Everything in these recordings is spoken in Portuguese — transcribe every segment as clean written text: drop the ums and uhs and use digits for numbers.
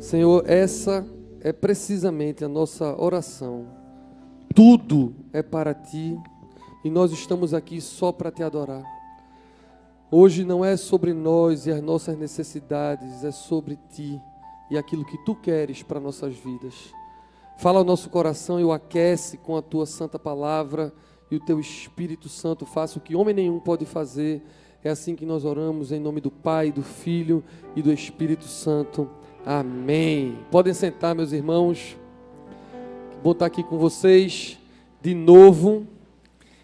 Senhor, essa é precisamente a nossa oração. Tudo é para Ti e nós estamos aqui só para Te adorar. Hoje não é sobre nós e as nossas necessidades, é sobre Ti e aquilo que Tu queres para nossas vidas. Fala ao nosso coração e o aquece com a Tua santa palavra e o Teu Espírito Santo faça o que homem nenhum pode fazer. É assim que nós oramos em nome do Pai, do Filho e do Espírito Santo. Amém. Podem sentar, meus irmãos. Que bom estar aqui com vocês de novo.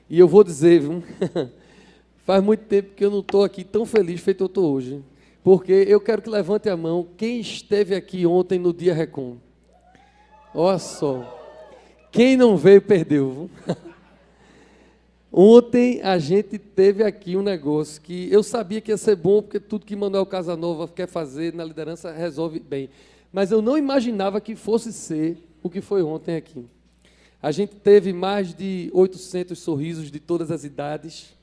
E eu vou dizer, viu? Faz muito tempo que eu não estou aqui tão feliz feito eu estou hoje. Porque eu quero que levante a mão quem esteve aqui ontem no dia Recon. Olha só. Quem não veio, perdeu. Viu? Ontem a gente teve aqui um negócio que eu sabia que ia ser bom, porque tudo que Manuel Casanova quer fazer na liderança resolve bem. Mas eu não imaginava que fosse ser o que foi ontem aqui. A gente teve mais de 800 sorrisos de todas as idades.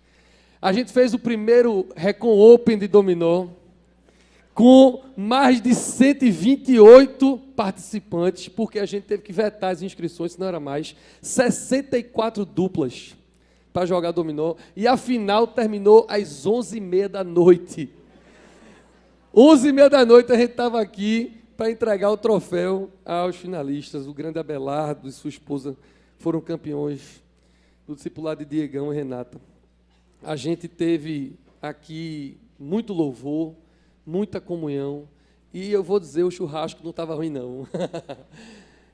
A gente fez o primeiro Recon Open de dominó, com mais de 128 participantes, porque a gente teve que vetar as inscrições, se não era mais, 64 duplas para jogar dominó, e a final terminou às 11h30 da noite. 11h30 da noite a gente estava aqui para entregar o troféu aos finalistas. O grande Abelardo e sua esposa foram campeões do discipulado de Diegão e Renata. A gente teve aqui muito louvor, muita comunhão, e eu vou dizer, o churrasco não estava ruim não.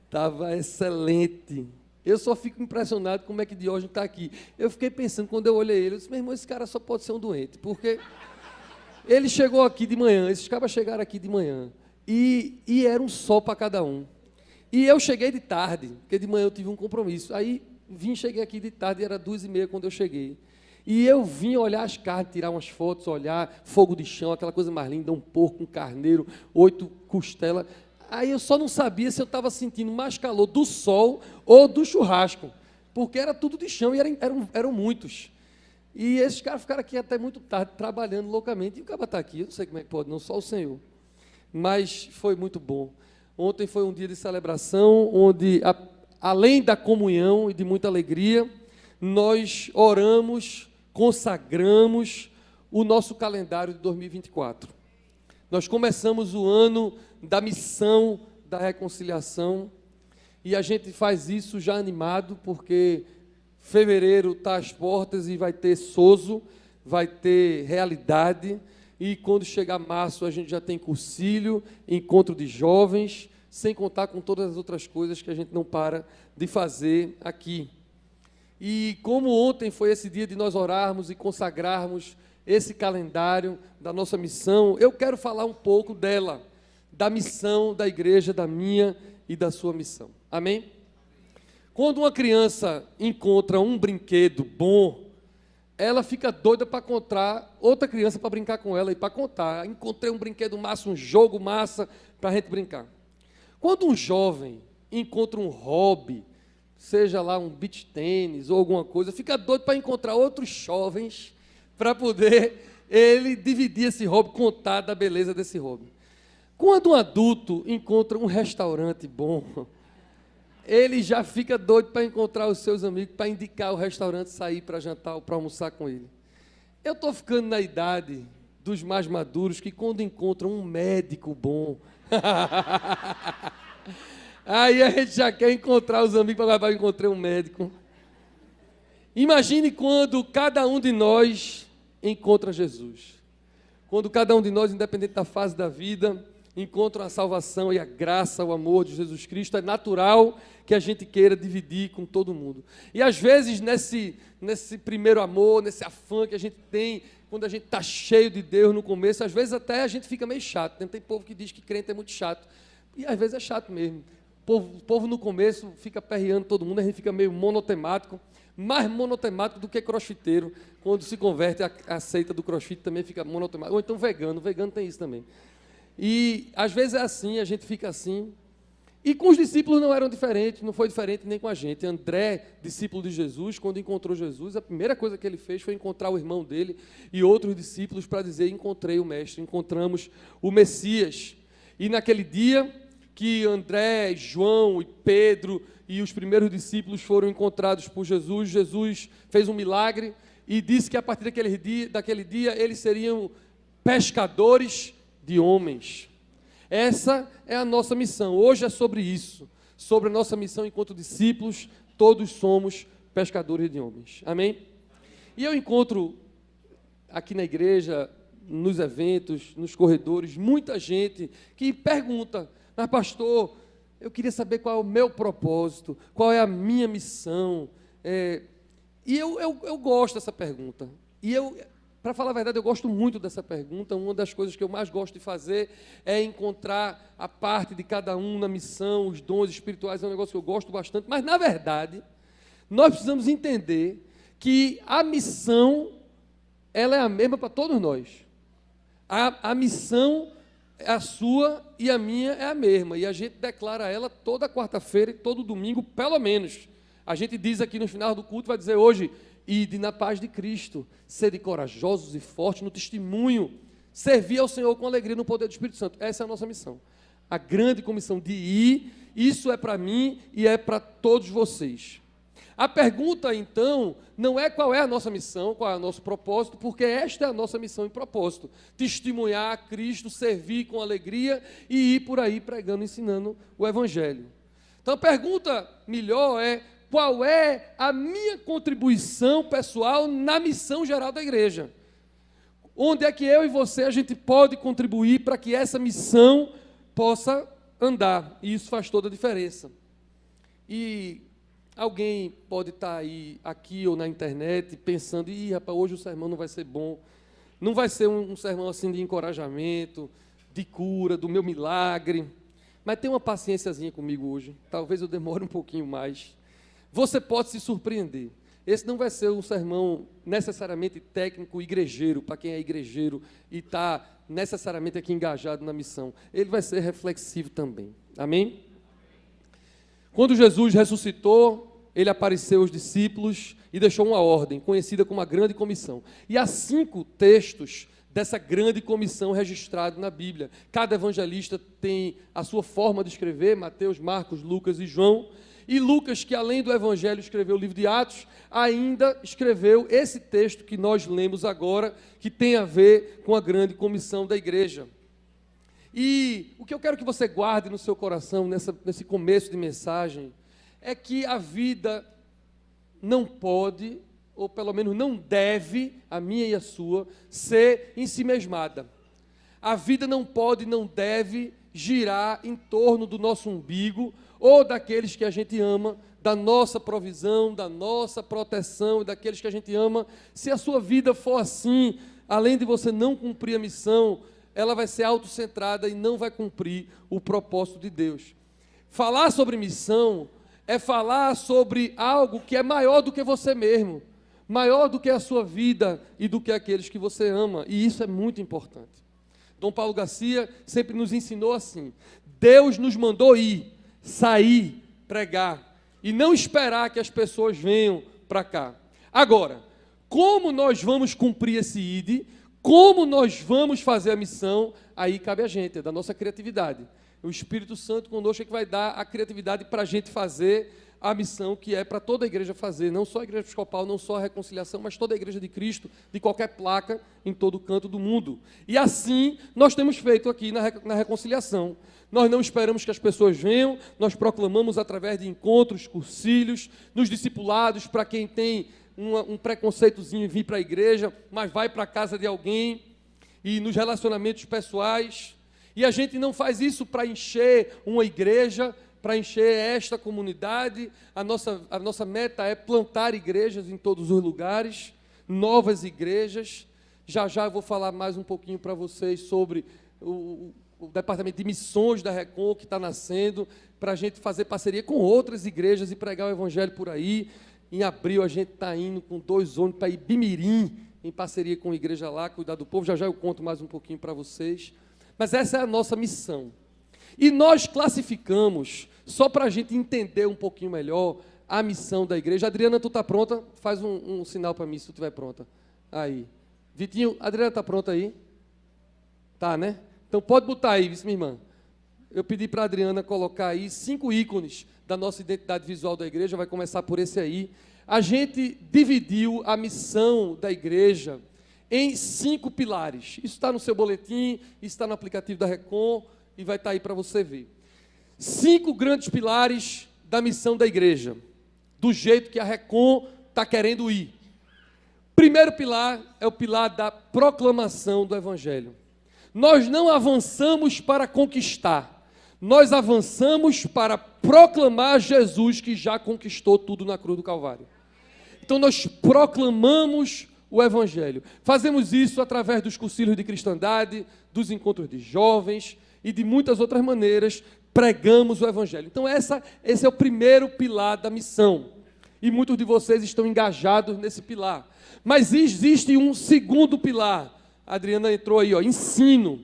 Estava excelente. Eu só fico impressionado como é que Diógenes está aqui. Eu fiquei pensando, quando eu olhei ele, eu disse, meu irmão, esse cara só pode ser um doente, porque ele chegou aqui de manhã, esses caras chegaram aqui de manhã, e era um sol para cada um. E eu cheguei de tarde, porque de manhã eu tive um compromisso. Aí cheguei aqui de tarde, era 2h30 quando eu cheguei. E eu vim olhar as carnes, tirar umas fotos, olhar fogo de chão, aquela coisa mais linda, um porco, um carneiro, 8 costelas. Aí eu só não sabia se eu estava sentindo mais calor do sol ou do churrasco, porque era tudo de chão e eram muitos. E esses caras ficaram aqui até muito tarde, trabalhando loucamente. E o cara está aqui, eu não sei como é que pode, não, só o Senhor. Mas foi muito bom. Ontem foi um dia de celebração, onde, além da comunhão e de muita alegria, nós oramos, consagramos o nosso calendário de 2024. Nós começamos o ano da missão da reconciliação e a gente faz isso já animado, porque fevereiro está às portas e vai ter Sozo, vai ter realidade, e quando chegar março a gente já tem cursilho, encontro de jovens, sem contar com todas as outras coisas que a gente não para de fazer aqui. E como ontem foi esse dia de nós orarmos e consagrarmos esse calendário da nossa missão, eu quero falar um pouco dela, da missão da igreja, da minha e da sua missão. Amém? Quando uma criança encontra um brinquedo bom, ela fica doida para encontrar outra criança para brincar com ela e para contar. Encontrei um brinquedo massa, um jogo massa para a gente brincar. Quando um jovem encontra um hobby, seja lá um beach tênis ou alguma coisa, fica doido para encontrar outros jovens para poder ele dividir esse hobby, contar da beleza desse hobby. Quando um adulto encontra um restaurante bom, ele já fica doido para encontrar os seus amigos, para indicar o restaurante, sair para jantar ou para almoçar com ele. Eu estou ficando na idade dos mais maduros, que quando encontram um médico bom, aí a gente já quer encontrar os amigos para encontrar um médico. Imagine quando cada um de nós encontra Jesus. Quando cada um de nós, independente da fase da vida, encontra a salvação e a graça, o amor de Jesus Cristo, é natural que a gente queira dividir com todo mundo. E às vezes, nesse primeiro amor, nesse afã que a gente tem, quando a gente está cheio de Deus no começo, às vezes até a gente fica meio chato. Tem povo que diz que crente é muito chato. E às vezes é chato mesmo. O povo no começo fica perreando todo mundo, a gente fica meio monotemático, mais monotemático do que crossfiteiro. Quando se converte a seita do crossfit também fica monotemático. Ou então vegano tem isso também. E às vezes é assim, a gente fica assim. E com os discípulos não eram diferentes, não foi diferente nem com a gente. André, discípulo de Jesus, quando encontrou Jesus, a primeira coisa que ele fez foi encontrar o irmão dele e outros discípulos para dizer, encontrei o mestre, encontramos o Messias. E naquele dia, que André, João e Pedro e os primeiros discípulos foram encontrados por Jesus. Jesus fez um milagre e disse que a partir daquele dia eles seriam pescadores de homens. Essa é a nossa missão. Hoje é sobre isso, sobre a nossa missão enquanto discípulos. Todos somos pescadores de homens. Amém? E eu encontro aqui na igreja, nos eventos, nos corredores, muita gente que pergunta: mas pastor, eu queria saber qual é o meu propósito, qual é a minha missão. E eu gosto dessa pergunta. E para falar a verdade, eu gosto muito dessa pergunta. Uma das coisas que eu mais gosto de fazer é encontrar a parte de cada um na missão, os dons espirituais, é um negócio que eu gosto bastante. Mas, na verdade, nós precisamos entender que a missão, ela é a mesma para todos nós. A missão, a sua e a minha é a mesma. E a gente declara ela toda quarta-feira e todo domingo, pelo menos. A gente diz aqui no final do culto, vai dizer hoje: ide na paz de Cristo, sede corajosos e fortes no testemunho, servir ao Senhor com alegria no poder do Espírito Santo. Essa é a nossa missão. A grande comissão de ir, isso é para mim e é para todos vocês. A pergunta, então, não é qual é a nossa missão, qual é o nosso propósito, porque esta é a nossa missão e propósito: testemunhar a Cristo, servir com alegria e ir por aí pregando, ensinando o Evangelho. Então, a pergunta melhor é: qual é a minha contribuição pessoal na missão geral da igreja? Onde é que eu e você, a gente pode contribuir para que essa missão possa andar? E isso faz toda a diferença. E alguém pode estar aí, aqui ou na internet, pensando: ih, rapaz, hoje o sermão não vai ser bom. Não vai ser um sermão assim de encorajamento, de cura, do meu milagre. Mas tenha uma paciênciazinha comigo hoje. Talvez eu demore um pouquinho mais. Você pode se surpreender. Esse não vai ser um sermão necessariamente técnico, igrejeiro, para quem é igrejeiro e está necessariamente aqui engajado na missão. Ele vai ser reflexivo também. Amém? Quando Jesus ressuscitou, ele apareceu aos discípulos e deixou uma ordem, conhecida como a Grande Comissão. E há 5 textos dessa grande comissão registrados na Bíblia. Cada evangelista tem a sua forma de escrever: Mateus, Marcos, Lucas e João. E Lucas, que além do Evangelho escreveu o livro de Atos, ainda escreveu esse texto que nós lemos agora, que tem a ver com a grande comissão da igreja. E o que eu quero que você guarde no seu coração, nesse começo de mensagem, é que a vida não pode, ou pelo menos não deve, a minha e a sua, ser ensimesmada. A vida não pode, não deve girar em torno do nosso umbigo, ou daqueles que a gente ama, da nossa provisão, da nossa proteção, e daqueles que a gente ama. Se a sua vida for assim, além de você não cumprir a missão, ela vai ser autocentrada e não vai cumprir o propósito de Deus. Falar sobre missão é falar sobre algo que é maior do que você mesmo, maior do que a sua vida e do que aqueles que você ama, e isso é muito importante. Dom Paulo Garcia sempre nos ensinou assim: Deus nos mandou ir, sair, pregar, e não esperar que as pessoas venham para cá. Agora, como nós vamos cumprir esse ID, como nós vamos fazer a missão, aí cabe a gente, é da nossa criatividade. O Espírito Santo conosco é que vai dar a criatividade para a gente fazer a missão que é para toda a igreja fazer, não só a igreja episcopal, não só a reconciliação, mas toda a igreja de Cristo, de qualquer placa, em todo canto do mundo. E assim nós temos feito aqui na reconciliação. Nós não esperamos que as pessoas venham, nós proclamamos através de encontros, cursilhos, nos discipulados, para quem tem um preconceitozinho em vir para a igreja, mas vai para a casa de alguém, e nos relacionamentos pessoais. E a gente não faz isso para encher uma igreja, para encher esta comunidade. A nossa meta é plantar igrejas em todos os lugares, novas igrejas. Já eu vou falar mais um pouquinho para vocês sobre o departamento de missões da Recon, que está nascendo, para a gente fazer parceria com outras igrejas e pregar o evangelho por aí. Em abril a gente está indo com 2 ônibus para Ibimirim, em parceria com a igreja lá, cuidar do povo. Já eu conto mais um pouquinho para vocês. Mas essa é a nossa missão. E nós classificamos, só para a gente entender um pouquinho melhor, a missão da igreja. Adriana, tu está pronta? Faz um sinal para mim, se tu estiver pronta. Aí. Vitinho, Adriana está pronta aí? Tá, né? Então pode botar aí, minha irmã. eu pedi para a Adriana colocar aí 5 ícones da nossa identidade visual da igreja, vai começar por esse aí. A gente dividiu a missão da igreja em 5 pilares. Isso está no seu boletim, isso está no aplicativo da Recon e vai estar aí para você ver. 5 grandes pilares da missão da igreja, do jeito que a Recon está querendo ir. Primeiro pilar é o pilar da proclamação do Evangelho. Nós não avançamos para conquistar, nós avançamos para proclamar Jesus que já conquistou tudo na cruz do Calvário. Então nós proclamamos o Evangelho. Fazemos isso através dos cursilhos de cristandade, dos encontros de jovens e de muitas outras maneiras, pregamos o Evangelho. Então esse é o primeiro pilar da missão. E muitos de vocês estão engajados nesse pilar. Mas existe um segundo pilar. A Adriana entrou aí, ensino.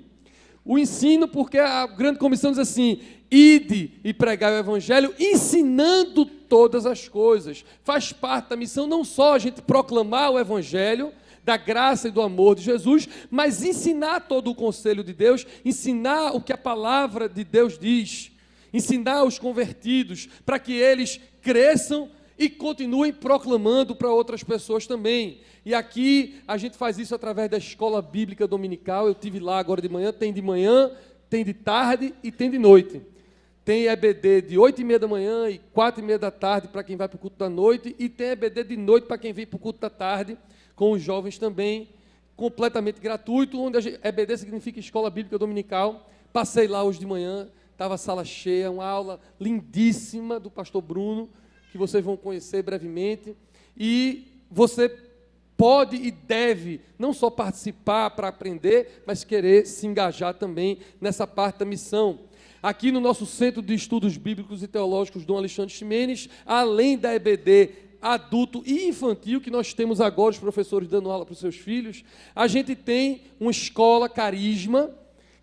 O ensino, porque a grande comissão diz assim: ide e pregai o Evangelho, ensinando todas as coisas. Faz parte da missão não só a gente proclamar o Evangelho, da graça e do amor de Jesus, mas ensinar todo o conselho de Deus, ensinar o que a palavra de Deus diz, ensinar os convertidos, para que eles cresçam e continuem proclamando para outras pessoas também. E aqui a gente faz isso através da escola bíblica dominical. Eu estive lá agora de manhã, tem de tarde e tem de noite. Tem EBD de 8h30 da manhã e 4h30 da tarde para quem vai para o culto da noite, e tem EBD de noite para quem vem para o culto da tarde, com os jovens também, completamente gratuito, onde a EBD significa Escola Bíblica Dominical. Passei lá hoje de manhã, estava a sala cheia, uma aula lindíssima do pastor Bruno, que vocês vão conhecer brevemente, e você pode e deve não só participar para aprender, mas querer se engajar também nessa parte da missão. Aqui no nosso Centro de Estudos Bíblicos e Teológicos Dom Alexandre Ximenes, além da EBD adulto e infantil, que nós temos agora os professores dando aula para os seus filhos, a gente tem uma escola Carisma,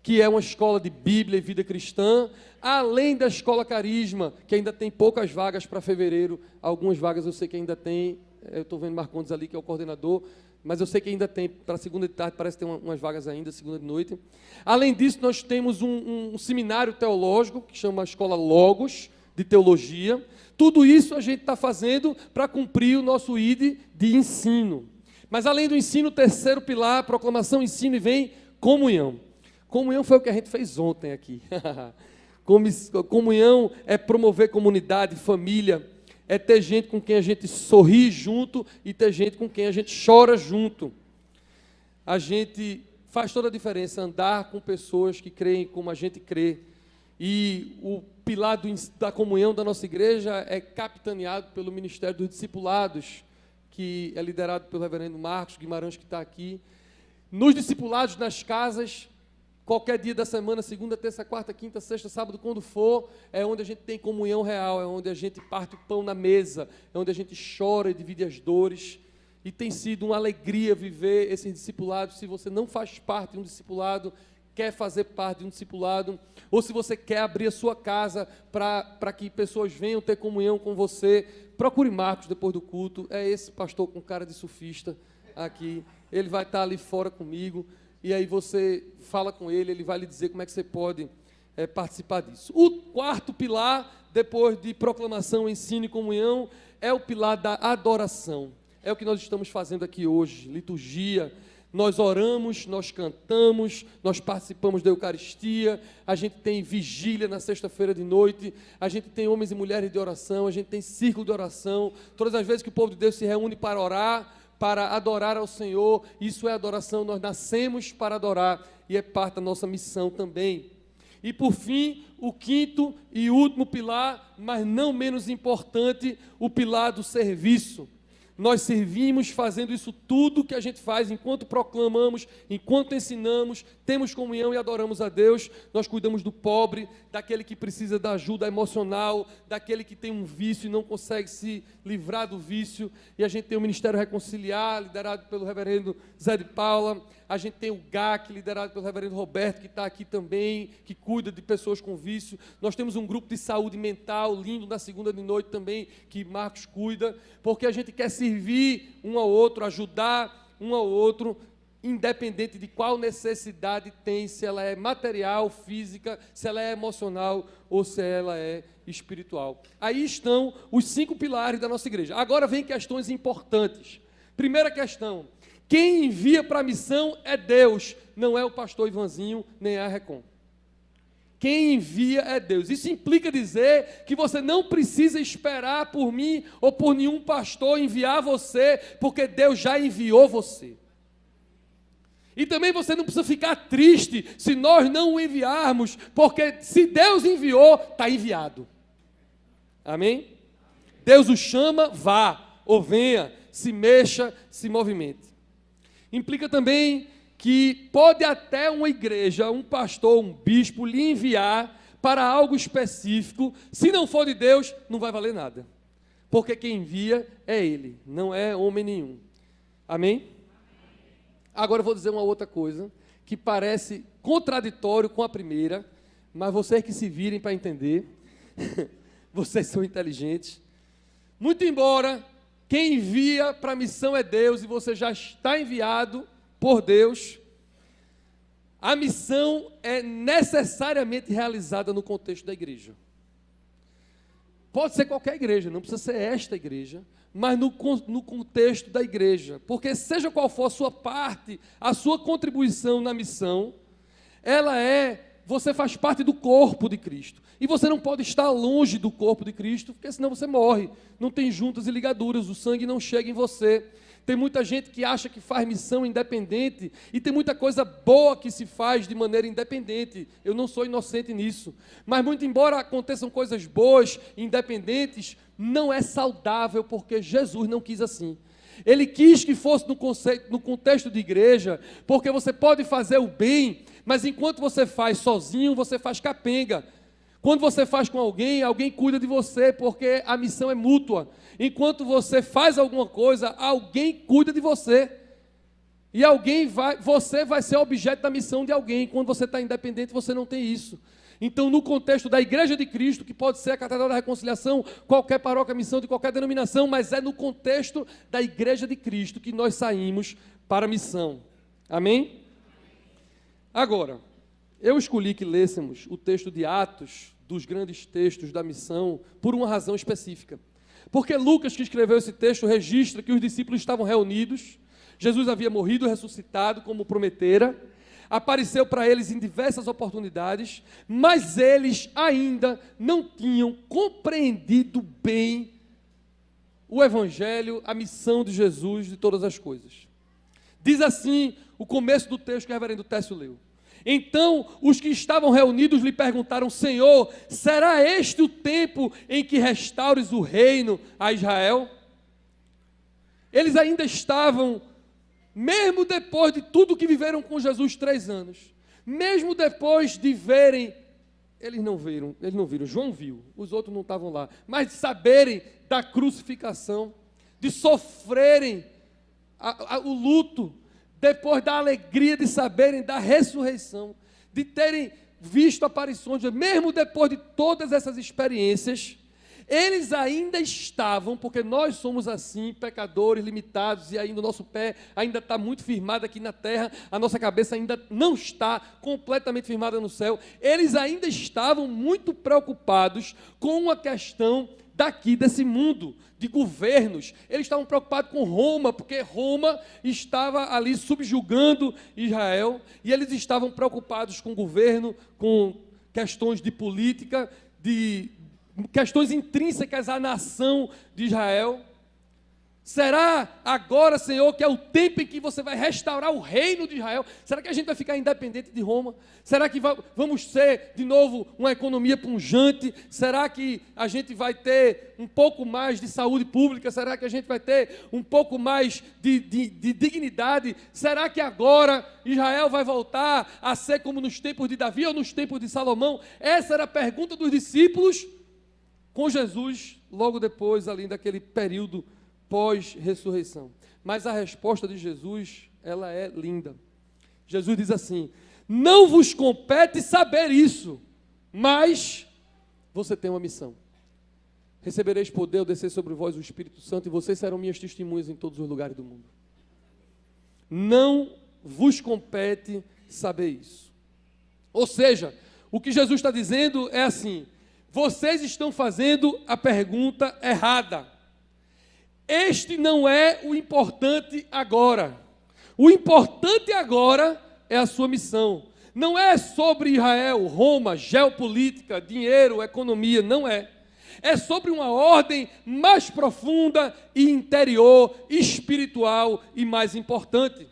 que é uma escola de Bíblia e vida cristã, além da escola Carisma, que ainda tem poucas vagas para fevereiro, algumas vagas eu sei que ainda tem, eu estou vendo Marcondes ali, que é o coordenador, mas eu sei que ainda tem, para segunda de tarde, parece que tem umas vagas ainda, segunda de noite. Além disso, nós temos um seminário teológico, que chama a Escola Logos, de Teologia. Tudo isso a gente está fazendo para cumprir o nosso ID de ensino. Mas além do ensino, o terceiro pilar, proclamação, ensino, e vem comunhão. Comunhão foi o que a gente fez ontem aqui. Comunhão é promover comunidade, família, é ter gente com quem a gente sorri junto e ter gente com quem a gente chora junto. A gente faz toda a diferença andar com pessoas que creem como a gente crê. E o pilar da comunhão da nossa igreja é capitaneado pelo Ministério dos Discipulados, que é liderado pelo reverendo Marcos Guimarães, que está aqui. Nos discipulados, nas casas, qualquer dia da semana, segunda, terça, quarta, quinta, sexta, sábado, quando for, é onde a gente tem comunhão real, é onde a gente parte o pão na mesa, é onde a gente chora e divide as dores. E tem sido uma alegria viver esses discipulados. Se você não faz parte de um discipulado, quer fazer parte de um discipulado, ou se você quer abrir a sua casa para que pessoas venham ter comunhão com você, procure Marcos depois do culto. É esse pastor com cara de surfista aqui, ele vai estar ali fora comigo, e aí você fala com ele, ele vai lhe dizer como é que você pode participar disso. O quarto pilar, depois de proclamação, ensino e comunhão, é o pilar da adoração. É o que nós estamos fazendo aqui hoje, liturgia. Nós oramos, nós cantamos, nós participamos da Eucaristia, a gente tem vigília na sexta-feira de noite, a gente tem homens e mulheres de oração, a gente tem círculo de oração. Todas as vezes que o povo de Deus se reúne para orar, para adorar ao Senhor, isso é adoração, nós nascemos para adorar e é parte da nossa missão também. E por fim, o quinto e último pilar, mas não menos importante, o pilar do serviço. Nós servimos fazendo isso tudo que a gente faz, enquanto proclamamos, enquanto ensinamos, temos comunhão e adoramos a Deus. Nós cuidamos do pobre, daquele que precisa da ajuda emocional, daquele que tem um vício e não consegue se livrar do vício. E a gente tem o Ministério Reconciliar, liderado pelo reverendo Zé de Paula. A gente tem o GAC, liderado pelo reverendo Roberto, que está aqui também, que cuida de pessoas com vício. Nós temos um grupo de saúde mental lindo na segunda de noite também, que Marcos cuida, porque a gente quer servir um ao outro, ajudar um ao outro, independente de qual necessidade tem, se ela é material, física, se ela é emocional ou se ela é espiritual. Aí estão os 5 pilares da nossa igreja. Agora vem questões importantes. Primeira questão: quem envia para a missão é Deus, não é o pastor Ivanzinho, nem a Recon. Quem envia é Deus. Isso implica dizer que você não precisa esperar por mim ou por nenhum pastor enviar você, porque Deus já enviou você. E também você não precisa ficar triste se nós não o enviarmos, porque se Deus enviou, está enviado. Amém? Deus o chama, vá, ou venha, se mexa, se movimente. Implica também que pode até uma igreja, um pastor, um bispo lhe enviar para algo específico, se não for de Deus, não vai valer nada. Porque quem envia é Ele, não é homem nenhum. Amém? Agora eu vou dizer uma outra coisa, que parece contraditório com a primeira, mas vocês que se virem para entender, vocês são inteligentes. Muito embora quem envia para a missão é Deus, e você já está enviado por Deus, a missão é necessariamente realizada no contexto da igreja. Pode ser qualquer igreja, não precisa ser esta igreja, mas no contexto da igreja, porque seja qual for a sua parte, a sua contribuição na missão, você faz parte do corpo de Cristo, e você não pode estar longe do corpo de Cristo, porque senão você morre, não tem juntas e ligaduras, o sangue não chega em você. Tem muita gente que acha que faz missão independente, e tem muita coisa boa que se faz de maneira independente. Eu não sou inocente nisso. Mas muito embora aconteçam coisas boas, independentes, não é saudável, porque Jesus não quis assim. Ele quis que fosse no contexto de igreja, porque você pode fazer o bem, mas enquanto você faz sozinho, você faz capenga. Quando você faz com alguém, alguém cuida de você, porque a missão é mútua. Enquanto você faz alguma coisa, alguém cuida de você. E você vai ser objeto da missão de alguém. Quando você está independente, você não tem isso. Então, no contexto da Igreja de Cristo, que pode ser a Catedral da Reconciliação, qualquer paróquia, missão de qualquer denominação, mas é no contexto da Igreja de Cristo que nós saímos para a missão. Amém? Agora, eu escolhi que lêssemos o texto de Atos, dos grandes textos da missão, por uma razão específica. Porque Lucas, que escreveu esse texto, registra que os discípulos estavam reunidos, Jesus havia morrido e ressuscitado, como prometera, apareceu para eles em diversas oportunidades, mas eles ainda não tinham compreendido bem o Evangelho, a missão de Jesus de todas as coisas. Diz assim o começo do texto que o reverendo Técio leu. Então, os que estavam reunidos lhe perguntaram: Senhor, será este o tempo em que restaures o reino a Israel? Eles ainda estavam, mesmo depois de tudo que viveram com Jesus 3 anos, mesmo depois de verem, eles não viram, João viu, os outros não estavam lá, mas de saberem da crucificação, de sofrerem o luto, depois da alegria de saberem da ressurreição, de terem visto aparições, mesmo depois de todas essas experiências, eles ainda estavam, porque nós somos assim, pecadores, limitados, e ainda o nosso pé ainda está muito firmado aqui na terra, a nossa cabeça ainda não está completamente firmada no céu, eles ainda estavam muito preocupados com uma questão daqui desse mundo, de governos. Eles estavam preocupados com Roma, porque Roma estava ali subjugando Israel, e eles estavam preocupados com o governo, com questões de política, de questões intrínsecas à nação de Israel. Será agora, Senhor, que é o tempo em que você vai restaurar o reino de Israel? Será que a gente vai ficar independente de Roma? Será que vamos ser, de novo, uma economia pujante? Será que a gente vai ter um pouco mais de saúde pública? Será que a gente vai ter um pouco mais de dignidade? Será que agora Israel vai voltar a ser como nos tempos de Davi ou nos tempos de Salomão? Essa era a pergunta dos discípulos com Jesus, logo depois, ali daquele período pós-ressurreição. Mas a resposta de Jesus, ela é linda. Jesus diz assim: não vos compete saber isso, mas você tem uma missão. Recebereis poder ao descer sobre vós o Espírito Santo, e vocês serão minhas testemunhas em todos os lugares do mundo. Não vos compete saber isso. Ou seja, o que Jesus está dizendo é assim: vocês estão fazendo a pergunta errada. Este não é o importante agora. O importante agora é a sua missão. Não é sobre Israel, Roma, geopolítica, dinheiro, economia, não é. É sobre uma ordem mais profunda e interior, espiritual e mais importante.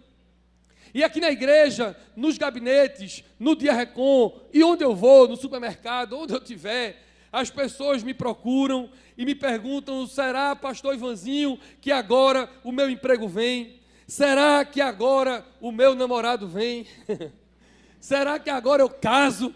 E aqui na igreja, nos gabinetes, no Dia Recon, e onde eu vou, no supermercado, onde eu estiver, as pessoas me procuram e me perguntam: será, pastor Ivanzinho, que agora o meu emprego vem? Será que agora o meu namorado vem? Será que agora eu caso?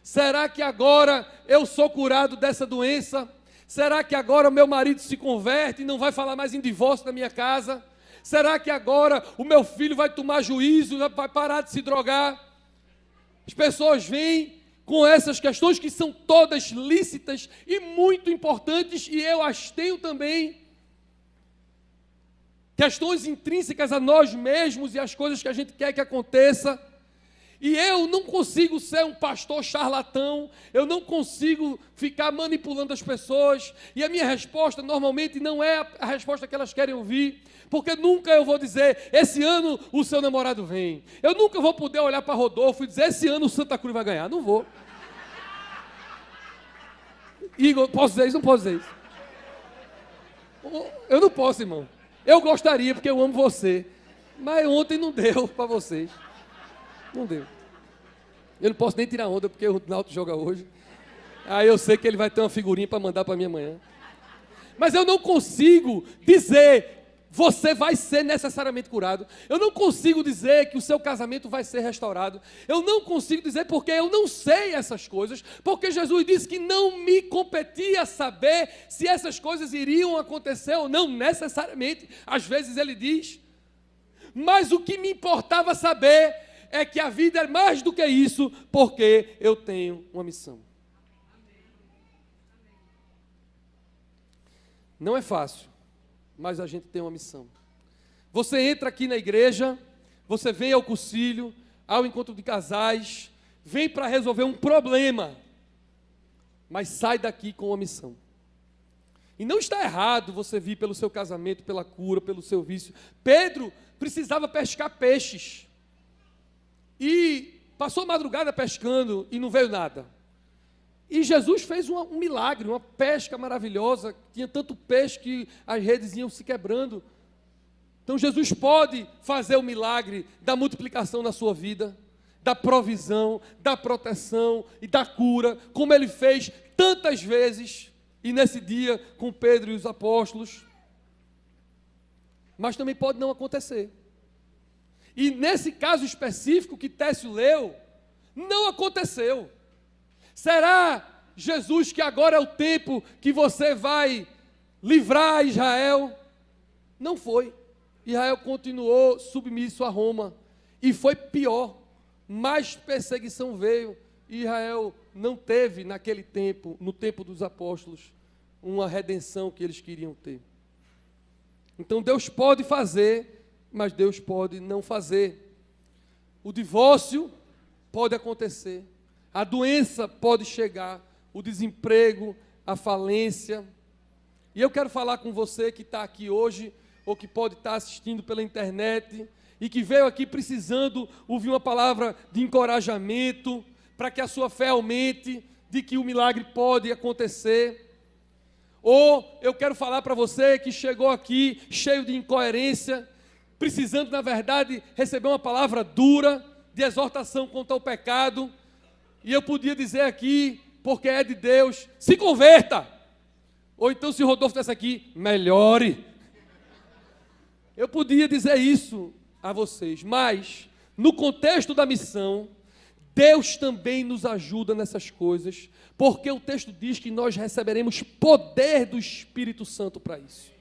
Será que agora eu sou curado dessa doença? Será que agora o meu marido se converte e não vai falar mais em divórcio na minha casa? Será que agora o meu filho vai tomar juízo, vai parar de se drogar? As pessoas vêm com essas questões que são todas lícitas e muito importantes, e eu as tenho também. Questões intrínsecas a nós mesmos e as coisas que a gente quer que aconteça. E eu não consigo ser um pastor charlatão, eu não consigo ficar manipulando as pessoas, e a minha resposta normalmente não é a resposta que elas querem ouvir, porque nunca eu vou dizer: esse ano o seu namorado vem. Eu nunca vou poder olhar para Rodolfo e dizer: esse ano o Santa Cruz vai ganhar. Não vou. Igor, posso dizer isso? Não posso dizer isso. Eu não posso, irmão. Eu gostaria, porque eu amo você, mas ontem não deu para vocês. Não deu. Eu não posso nem tirar onda, porque o Náutico joga hoje. Aí eu sei que ele vai ter uma figurinha para mandar para mim amanhã. Mas eu não consigo dizer: você vai ser necessariamente curado. Eu não consigo dizer que o seu casamento vai ser restaurado. Eu não consigo dizer, porque eu não sei essas coisas. Porque Jesus disse que não me competia saber se essas coisas iriam acontecer ou não, necessariamente. Às vezes ele diz. Mas o que me importava saber é que a vida é mais do que isso, porque eu tenho uma missão. Não é fácil, mas a gente tem uma missão. Você entra aqui na igreja, você vem ao concílio, ao encontro de casais, vem para resolver um problema, mas sai daqui com uma missão. E não está errado você vir pelo seu casamento, pela cura, pelo seu vício. Pedro precisava pescar peixes. E passou a madrugada pescando e não veio nada. E Jesus fez um milagre, uma pesca maravilhosa. Tinha tanto peixe que as redes iam se quebrando. Então Jesus pode fazer o milagre da multiplicação na sua vida, da provisão, da proteção e da cura, como Ele fez tantas vezes, e nesse dia com Pedro e os apóstolos. Mas também pode não acontecer. E nesse caso específico que Técio leu, não aconteceu. Será, Jesus, que agora é o tempo que você vai livrar Israel? Não foi. Israel continuou submisso a Roma. E foi pior. Mais perseguição veio. E Israel não teve naquele tempo, no tempo dos apóstolos, uma redenção que eles queriam ter. Então Deus pode fazer, mas Deus pode não fazer. O divórcio pode acontecer, a doença pode chegar, o desemprego, a falência. E eu quero falar com você que está aqui hoje, ou que pode estar assistindo pela internet, e que veio aqui precisando ouvir uma palavra de encorajamento, para que a sua fé aumente, de que o milagre pode acontecer. Ou eu quero falar para você que chegou aqui cheio de incoerência, precisando, na verdade, receber uma palavra dura, de exortação contra o pecado, e eu podia dizer aqui, porque é de Deus: se converta. Ou então, se Rodolfo estivesse aqui, melhore. Eu podia dizer isso a vocês, mas, no contexto da missão, Deus também nos ajuda nessas coisas, porque o texto diz que nós receberemos poder do Espírito Santo para isso.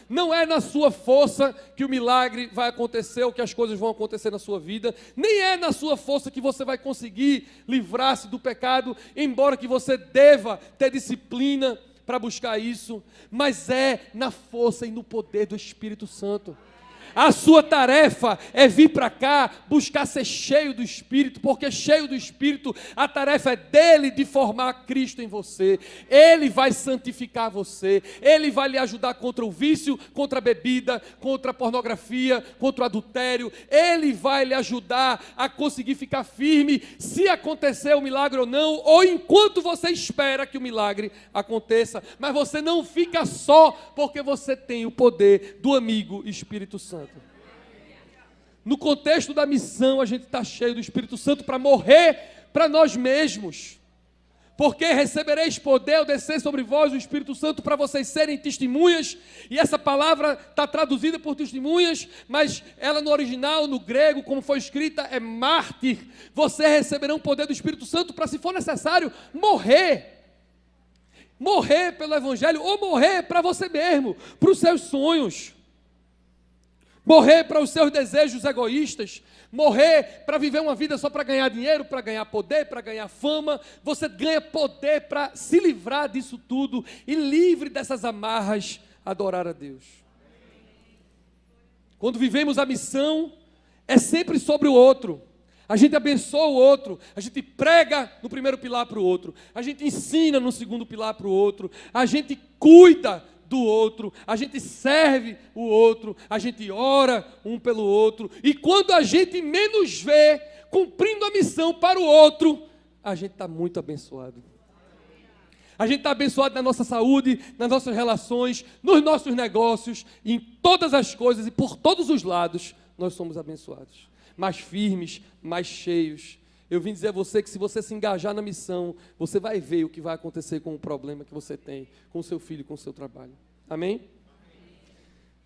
Não é na sua força que o milagre vai acontecer, ou que as coisas vão acontecer na sua vida, nem é na sua força que você vai conseguir livrar-se do pecado, embora que você deva ter disciplina para buscar isso, mas é na força e no poder do Espírito Santo. A sua tarefa é vir para cá, buscar ser cheio do Espírito, porque cheio do Espírito, a tarefa é dele de formar Cristo em você. Ele vai santificar você, ele vai lhe ajudar contra o vício, contra a bebida, contra a pornografia, contra o adultério. Ele vai lhe ajudar a conseguir ficar firme, se acontecer o milagre ou não, ou enquanto você espera que o milagre aconteça. Mas você não fica só, porque você tem o poder do amigo Espírito Santo. No contexto da missão, a gente está cheio do Espírito Santo para morrer para nós mesmos. Porque recebereis poder ao descer sobre vós o Espírito Santo para vocês serem testemunhas. E essa palavra está traduzida por testemunhas, mas ela no original, no grego, como foi escrita, é mártir. Vocês receberão o poder do Espírito Santo para, se for necessário, morrer. Morrer pelo Evangelho ou morrer para você mesmo, para os seus sonhos. Morrer para os seus desejos egoístas, morrer para viver uma vida só para ganhar dinheiro, para ganhar poder, para ganhar fama. Você ganha poder para se livrar disso tudo e, livre dessas amarras, adorar a Deus. Quando vivemos a missão, é sempre sobre o outro. A gente abençoa o outro, a gente prega no primeiro pilar para o outro, a gente ensina no segundo pilar para o outro, a gente cuida do outro, a gente serve o outro, a gente ora um pelo outro, e quando a gente menos vê, cumprindo a missão para o outro, a gente está muito abençoado. A gente está abençoado na nossa saúde, nas nossas relações, nos nossos negócios, em todas as coisas e por todos os lados, nós somos abençoados. Mais firmes, mais cheios. Eu vim dizer a você que se você se engajar na missão, você vai ver o que vai acontecer com o problema que você tem, com o seu filho, com o seu trabalho. Amém?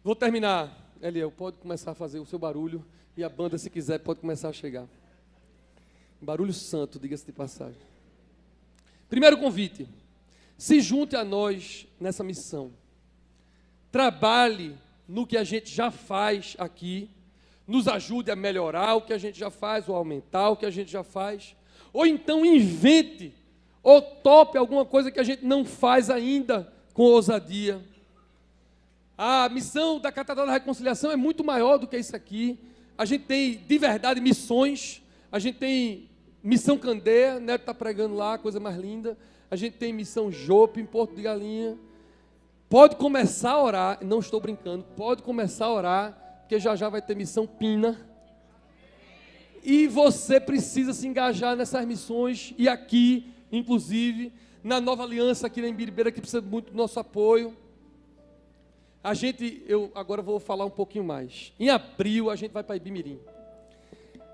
Vou terminar. Eliel, pode começar a fazer o seu barulho e a banda, se quiser, pode começar a chegar. Barulho santo, diga-se de passagem. Primeiro convite. Se junte a nós nessa missão. Trabalhe no que a gente já faz aqui. Nos ajude a melhorar o que a gente já faz, ou aumentar o que a gente já faz, ou então invente, ou tope alguma coisa que a gente não faz ainda com ousadia. A missão da Catedral da Reconciliação é muito maior do que isso aqui. A gente tem, de verdade, missões. A gente tem missão Candeia, Neto está pregando lá, coisa mais linda. A gente tem missão Jope, em Porto de Galinha. Pode começar a orar, não estou brincando, pode começar a orar, porque já já vai ter missão Pina, e você precisa se engajar nessas missões, e aqui, inclusive, na Nova Aliança, aqui na Imbiribeira, que precisa muito do nosso apoio. Eu agora vou falar um pouquinho mais. Em abril, a gente vai para Ibimirim.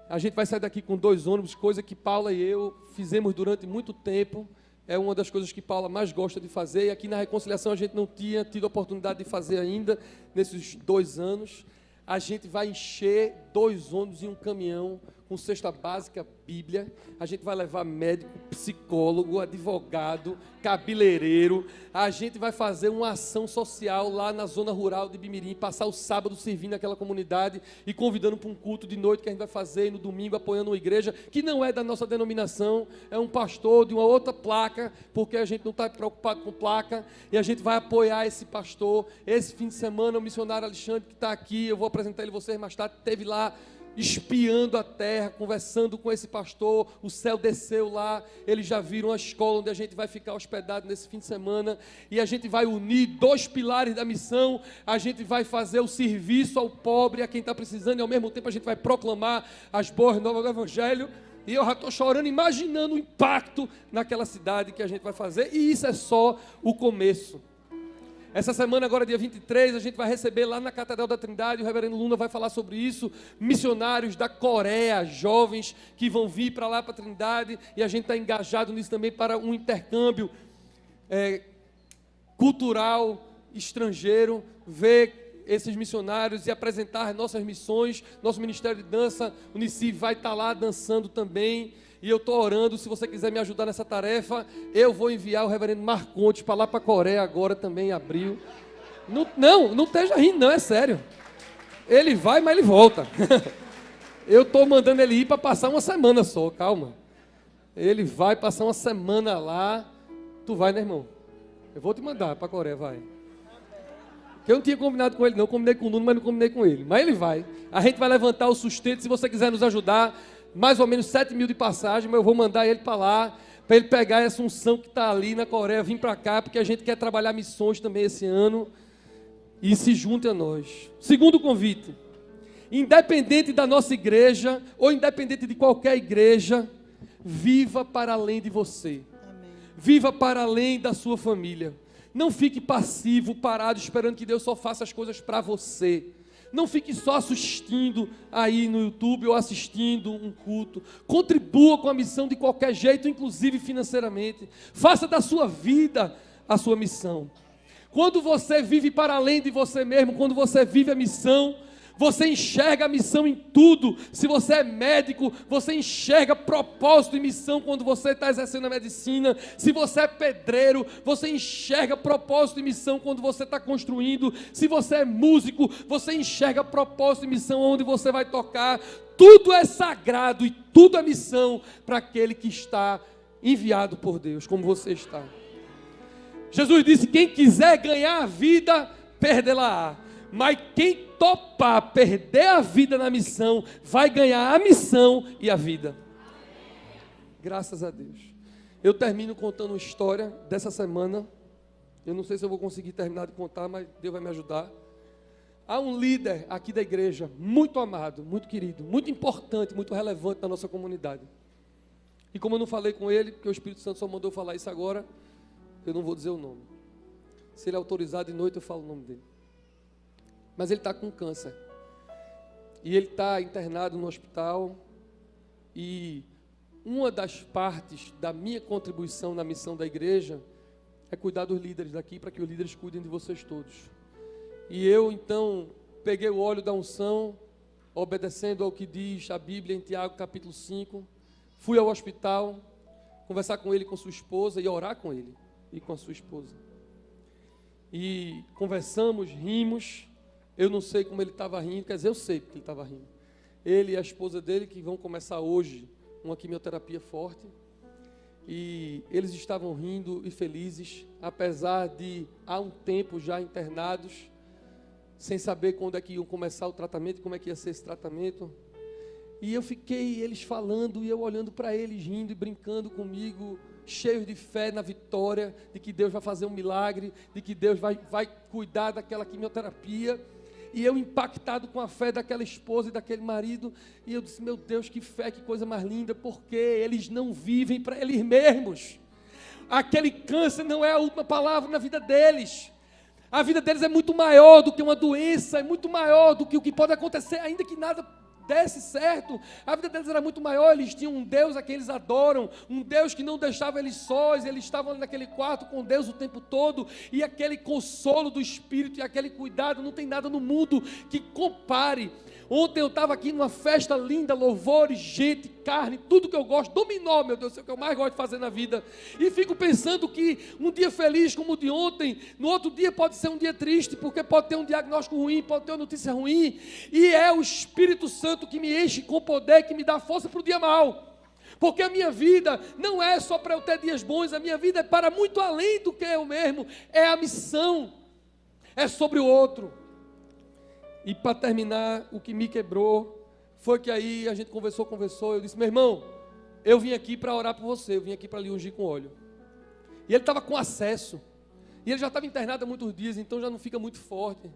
A gente vai sair daqui com 2 ônibus, coisa que Paula e eu fizemos durante muito tempo. É uma das coisas que Paula mais gosta de fazer, e aqui na Reconciliação a gente não tinha tido a oportunidade de fazer ainda, nesses 2 anos. A gente vai encher 2 ônibus e um caminhão com cesta básica, Bíblia. A gente vai levar médico, psicólogo, advogado, cabeleireiro. A gente vai fazer uma ação social lá na zona rural de Ibimirim, passar o sábado servindo aquela comunidade e convidando para um culto de noite que a gente vai fazer, e no domingo apoiando uma igreja que não é da nossa denominação, é um pastor de uma outra placa, porque a gente não está preocupado com placa, e a gente vai apoiar esse pastor. Esse fim de semana o missionário Alexandre, que está aqui, eu vou apresentar ele a vocês mais tarde, esteve lá espiando a terra, conversando com esse pastor. O céu desceu lá, eles já viram a escola onde a gente vai ficar hospedado nesse fim de semana, e a gente vai unir 2 pilares da missão. A gente vai fazer o serviço ao pobre, a quem está precisando, e ao mesmo tempo a gente vai proclamar as boas novas do Evangelho. E eu já estou chorando, imaginando o impacto naquela cidade que a gente vai fazer, e isso é só o começo. Essa semana, agora dia 23, a gente vai receber lá na Catedral da Trindade, o reverendo Luna vai falar sobre isso, missionários da Coreia, jovens que vão vir para lá, para a Trindade, e a gente está engajado nisso também para um intercâmbio cultural estrangeiro, ver esses missionários e apresentar nossas missões. Nosso Ministério de Dança, o Unici, vai estar lá dançando também. E eu estou orando, se você quiser me ajudar nessa tarefa, eu vou enviar o reverendo Marcontes para lá para a Coreia agora também, em abril. Não esteja rindo, não, é sério. Ele vai, mas ele volta. Eu estou mandando ele ir para passar uma semana só, calma. Ele vai passar uma semana lá. Tu vai, né, irmão? Eu vou te mandar para a Coreia, vai. Que eu não tinha combinado com ele, não. Combinei com o Nuno, mas não combinei com ele. Mas ele vai. A gente vai levantar o sustento. Se você quiser nos ajudar, mais ou menos 7 mil de passagem, mas eu vou mandar ele para lá, para ele pegar essa unção que está ali na Coreia, vir para cá, porque a gente quer trabalhar missões também esse ano. E se junte a nós. Segundo convite. Independente da nossa igreja, ou independente de qualquer igreja, viva para além de você. Amém. Viva para além da sua família. Não fique passivo, parado, esperando que Deus só faça as coisas para você. Não fique só assistindo aí no YouTube ou assistindo um culto. Contribua com a missão de qualquer jeito, inclusive financeiramente. Faça da sua vida a sua missão. Quando você vive para além de você mesmo, quando você vive a missão, você enxerga a missão em tudo. Se você é médico, você enxerga propósito e missão quando você está exercendo a medicina. Se você é pedreiro, você enxerga propósito e missão quando você está construindo. Se você é músico, você enxerga propósito e missão onde você vai tocar. Tudo é sagrado e tudo é missão para aquele que está enviado por Deus, como você está. Jesus disse: quem quiser ganhar a vida, perdê-la-á. Mas quem topar perder a vida na missão, vai ganhar a missão e a vida. Graças a Deus. Eu termino contando uma história dessa semana. Eu não sei se eu vou conseguir terminar de contar, mas Deus vai me ajudar. Há um líder aqui da igreja, muito amado, muito querido, muito importante, muito relevante na nossa comunidade. E como eu não falei com ele, porque o Espírito Santo só mandou falar isso agora, eu não vou dizer o nome. Se ele é autorizado de noite, eu falo o nome dele. Mas ele está com câncer. E ele está internado no hospital. E uma das partes da minha contribuição na missão da igreja é cuidar dos líderes daqui, para que os líderes cuidem de vocês todos. E eu, então, peguei o óleo da unção, obedecendo ao que diz a Bíblia em Tiago capítulo 5. Fui ao hospital, conversar com ele e com sua esposa, e orar com ele e com a sua esposa. E conversamos, rimos. Eu não sei como ele estava rindo, quer dizer, eu sei porque ele estava rindo. Ele e a esposa dele, que vão começar hoje uma quimioterapia forte. E eles estavam rindo e felizes, apesar de há um tempo já internados, sem saber quando é que iam começar o tratamento, como é que ia ser esse tratamento. E eu fiquei, eles falando, e eu olhando para eles, rindo e brincando comigo, cheios de fé na vitória, de que Deus vai fazer um milagre, de que Deus vai cuidar daquela quimioterapia. E eu impactado com a fé daquela esposa e daquele marido, e eu disse: meu Deus, que fé, que coisa mais linda, porque eles não vivem para eles mesmos. Aquele câncer não é a última palavra na vida deles. A vida deles é muito maior do que uma doença, é muito maior do que o que pode acontecer, ainda que nada desse certo. A vida deles era muito maior. Eles tinham um Deus a quem eles adoram, um Deus que não deixava eles sós. Eles estavam ali naquele quarto com Deus o tempo todo, e aquele consolo do Espírito e aquele cuidado, não tem nada no mundo que compare. Ontem eu estava aqui numa festa linda, louvores, gente, carne, tudo que eu gosto, dominó, meu Deus, é o que eu mais gosto de fazer na vida. E fico pensando que um dia feliz como o de ontem, no outro dia pode ser um dia triste, porque pode ter um diagnóstico ruim, pode ter uma notícia ruim, e é o Espírito Santo que me enche com poder, que me dá força para o dia mau. Porque a minha vida não é só para eu ter dias bons, a minha vida é para muito além do que eu mesmo, é a missão, é sobre o outro. E para terminar, o que me quebrou foi que aí a gente conversou, eu disse: meu irmão, eu vim aqui para orar por você, eu vim aqui para lhe ungir com óleo. E ele estava com acesso, e ele já estava internado há muitos dias, então já não fica muito forte.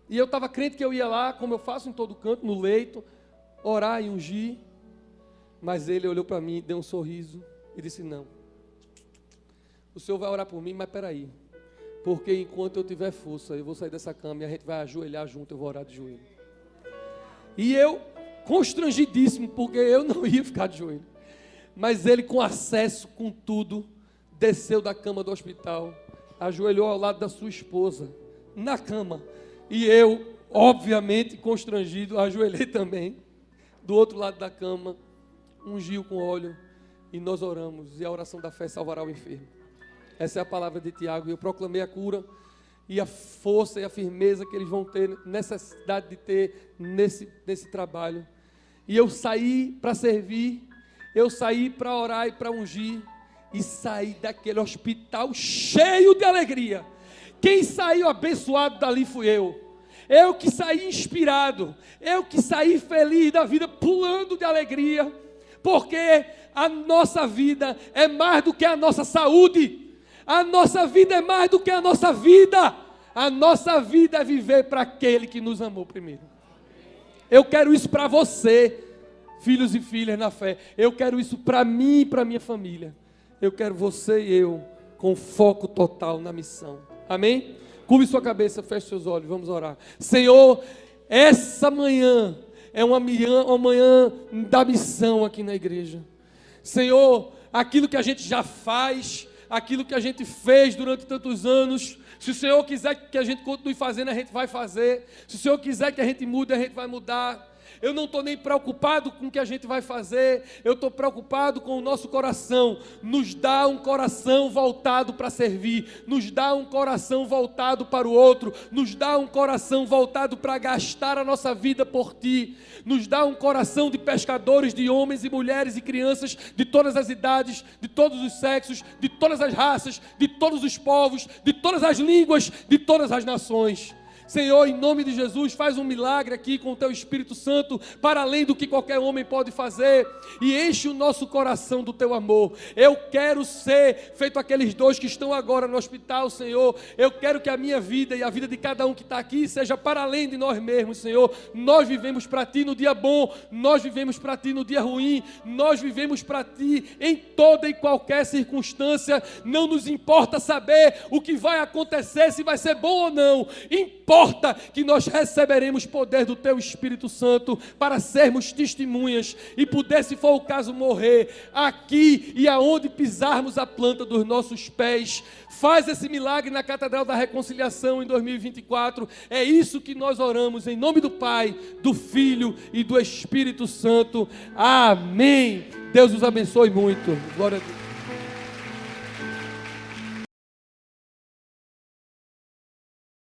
E eu estava crente que eu ia lá, como eu faço em todo canto, no leito, orar e ungir. Mas ele olhou para mim, deu um sorriso e disse: não, o senhor vai orar por mim, mas peraí, porque enquanto eu tiver força, eu vou sair dessa cama e a gente vai ajoelhar junto, eu vou orar de joelho. E eu, constrangidíssimo, porque eu não ia ficar de joelho, mas ele, com acesso, com tudo, desceu da cama do hospital, ajoelhou ao lado da sua esposa, na cama, e eu, obviamente constrangido, ajoelhei também, do outro lado da cama, ungiu com óleo, e nós oramos, e a oração da fé salvará o enfermo. Essa é a palavra de Tiago, e eu proclamei a cura, e a força e a firmeza que eles vão ter, necessidade de ter nesse trabalho. E eu saí para servir, eu saí para orar e para ungir, e saí daquele hospital cheio de alegria, Quem saiu abençoado dali fui eu. Eu que saí inspirado, eu que saí feliz da vida, pulando de alegria, porque a nossa vida é mais do que a nossa saúde, a nossa vida é mais do que a nossa vida, a nossa vida é viver para aquele que nos amou primeiro. Eu quero isso para você, filhos e filhas na fé, eu quero isso para mim e para minha família, eu quero você e eu com foco total na missão, amém? Curve sua cabeça, feche seus olhos, vamos orar. Senhor, essa manhã é uma manhã da missão aqui na igreja. Senhor, aquilo que a gente já faz, aquilo que a gente fez durante tantos anos, se o Senhor quiser que a gente continue fazendo, a gente vai fazer. Se o Senhor quiser que a gente mude, a gente vai mudar. Eu não estou nem preocupado com o que a gente vai fazer, eu estou preocupado com o nosso coração. Nos dá um coração voltado para servir, nos dá um coração voltado para o outro, nos dá um coração voltado para gastar a nossa vida por Ti, nos dá um coração de pescadores, de homens e mulheres e crianças de todas as idades, de todos os sexos, de todas as raças, de todos os povos, de todas as línguas, de todas as nações. Senhor, em nome de Jesus, faz um milagre aqui com o Teu Espírito Santo, para além do que qualquer homem pode fazer, e enche o nosso coração do Teu amor. Eu quero ser feito aqueles dois que estão agora no hospital, Senhor. Eu quero que a minha vida e a vida de cada um que está aqui seja para além de nós mesmos, Senhor. Nós vivemos para Ti no dia bom, nós vivemos para Ti no dia ruim, nós vivemos para Ti em toda e qualquer circunstância. Não nos importa saber o que vai acontecer, se vai ser bom ou não. Importa que nós receberemos poder do Teu Espírito Santo para sermos testemunhas e poder, se for o caso, morrer aqui e aonde pisarmos a planta dos nossos pés. Faz esse milagre na Catedral da Reconciliação em 2024. É isso que nós oramos em nome do Pai, do Filho e do Espírito Santo. Amém. Deus os abençoe muito. Glória a Deus.